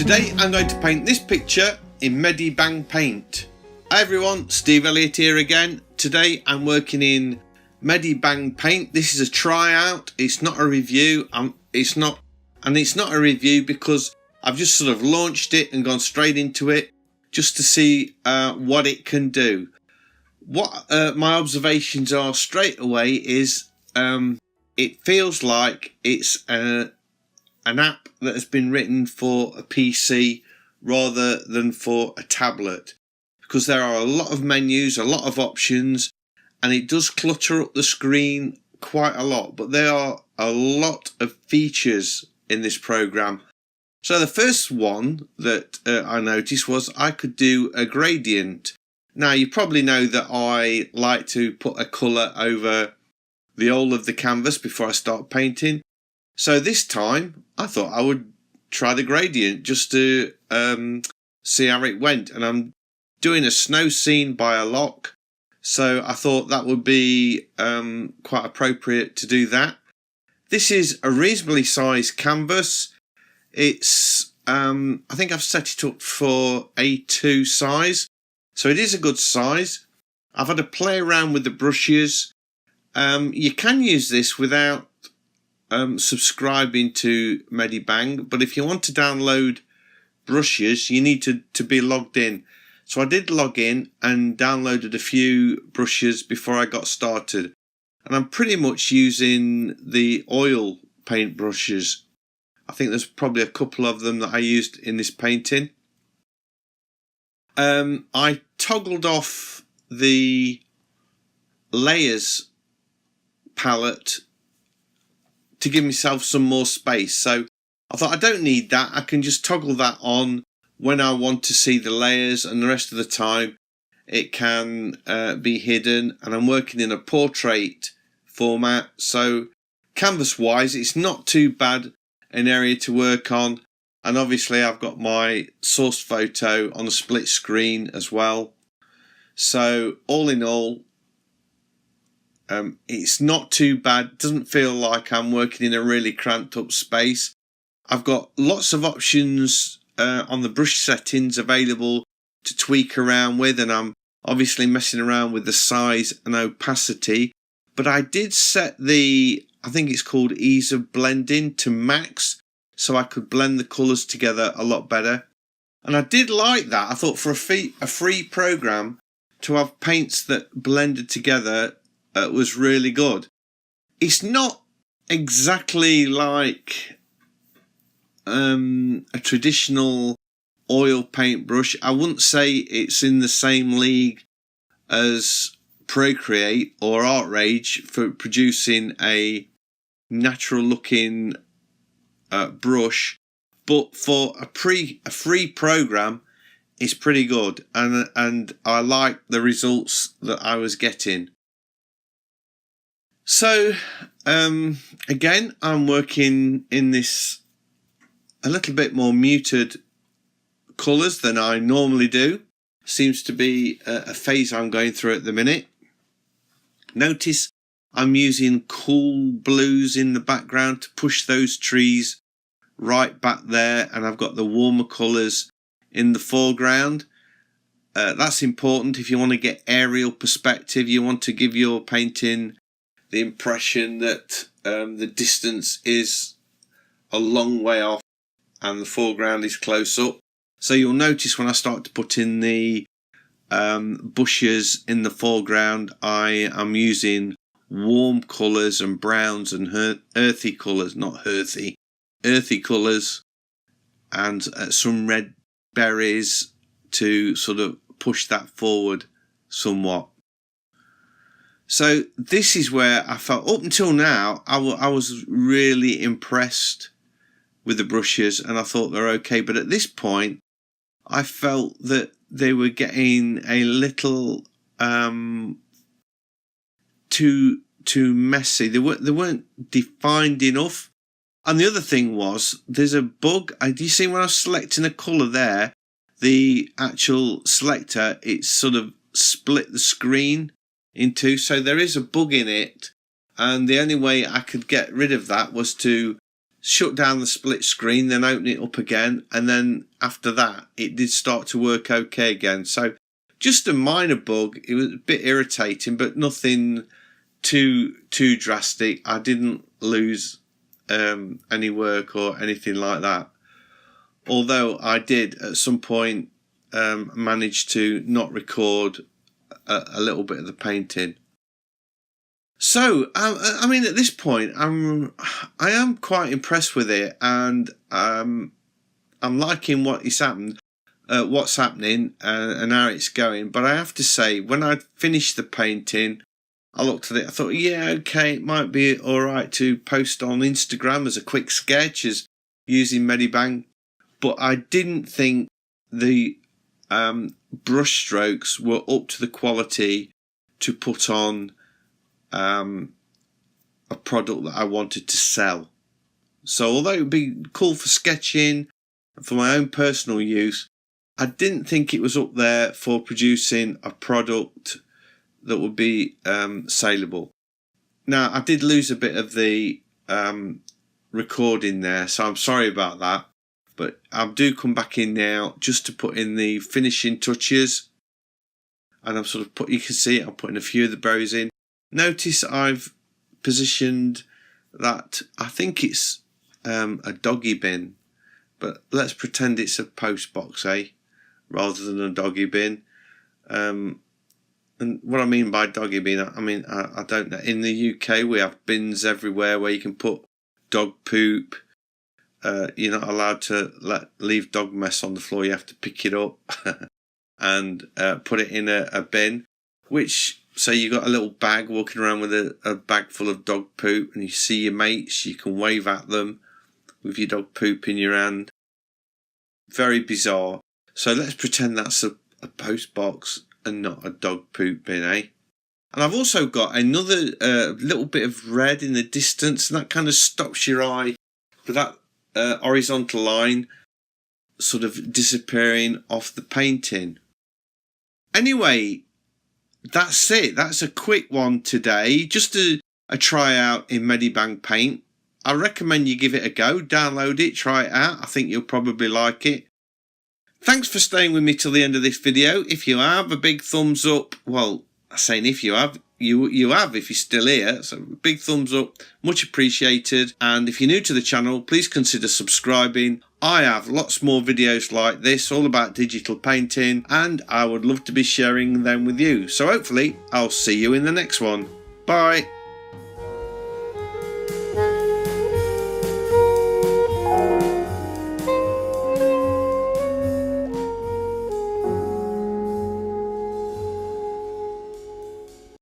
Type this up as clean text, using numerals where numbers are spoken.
Today I'm going to paint this picture in Medibang Paint. Hi everyone, Steve Elliott here again. Today I'm working in Medibang Paint. This is a tryout, it's not a review. It's not a review because I've just sort of launched it and gone straight into it just to see what it can do. What my observations are straight away is it feels like it's an app that has been written for a PC rather than for a tablet, because there are a lot of menus, a lot of options, and it does clutter up the screen quite a lot, but there are a lot of features in this program. So the first one that I noticed was I could do a gradient. Now you probably know that I like to put a colour over the whole of the canvas before I start painting. So this time I thought I would try the gradient just to see how it went. And I'm doing a snow scene by a lock, so I thought that would be quite appropriate to do that. This is a reasonably sized canvas. It's I think I've set it up for A2 size, so it is a good size. I've had to play around with the brushes. You can use this without subscribing to Medibang, but if you want to download brushes you need to be logged in. So I did log in and downloaded a few brushes before I got started, and I'm pretty much using the oil paint brushes. I think there's probably a couple of them that I used in this painting. I toggled off the layers palette to give myself some more space, so I thought I don't need that. I can just toggle that on when I want to see the layers, and the rest of the time it can be hidden. And I'm working in a portrait format, so canvas wise it's not too bad an area to work on. And obviously I've got my source photo on a split screen as well, so all in all it's not too bad. It doesn't feel like I'm working in a really cramped up space. I've got lots of options on the brush settings available to tweak around with, and I'm obviously messing around with the size and opacity, but I did set the, I think it's called ease of blending, to max, so I could blend the colours together a lot better. And I did like that. I thought for a free program to have paints that blended together was really good. It's not exactly like a traditional oil paintbrush. I wouldn't say it's in the same league as Procreate or ArtRage for producing a natural looking brush, but for a free program it's pretty good, and I like the results that I was getting. So again, I'm working in this a little bit more muted colours than I normally do. Seems to be a phase I'm going through at the minute. Notice I'm using cool blues in the background to push those trees right back there, and I've got the warmer colours in the foreground. That's important if you want to get aerial perspective. You want to give your painting the impression that the distance is a long way off and the foreground is close up. So you'll notice when I start to put in the bushes in the foreground, I am using warm colours and browns and earthy colours, not earthy colours, and some red berries to sort of push that forward somewhat. So this is where I felt, up until now, I was really impressed with the brushes and I thought they're okay. But at this point, I felt that they were getting a little too messy. They weren't defined enough. And the other thing was, there's a bug. Do you see when I was selecting a colour there, the actual selector, it's sort of split the screen in two, so there is a bug in it, and the only way I could get rid of that was to shut down the split screen, then open it up again, and then after that it did start to work okay again. So just a minor bug. It was a bit irritating, but nothing too drastic. I didn't lose any work or anything like that, although I did at some point manage to not record a little bit of the painting. So I mean, at this point I am quite impressed with it, and I'm liking what's happening and how it's going. But I have to say, when I finished the painting, I looked at it, I thought, yeah, okay, it might be alright to post on Instagram as a quick sketch as using Medibang, but I didn't think the brush strokes were up to the quality to put on a product that I wanted to sell. So although it would be cool for sketching, for my own personal use, I didn't think it was up there for producing a product that would be saleable. Now, I did lose a bit of the recording there, so I'm sorry about that, but I do come back in now just to put in the finishing touches, and I'm sort of you can see it, I'm putting a few of the bows in. Notice I've positioned that, I think it's a doggy bin, but let's pretend it's a post box, rather than a doggy bin. And what I mean by doggy bin, I don't know. In the UK, we have bins everywhere where you can put dog poop. You're not allowed to leave dog mess on the floor. You have to pick it up and put it in a bin. So you got a little bag, walking around with a bag full of dog poop, and you see your mates, you can wave at them with your dog poop in your hand. Very bizarre. So let's pretend that's a post box and not a dog poop bin, And I've also got another little bit of red in the distance, and that kind of stops your eye for that horizontal line sort of disappearing off the painting. Anyway, that's it. That's a quick one today. Just a try out in Medibang Paint. I recommend you give it a go. Download it, try it out. I think you'll probably like it. Thanks for staying with me till the end of this video. If you have, a big thumbs up. Well, I'm saying if you have, you have if you're still here. So big thumbs up, much appreciated. And if you're new to the channel, please consider subscribing. I have lots more videos like this, all about digital painting, and I would love to be sharing them with you. So hopefully I'll see you in the next one. Bye.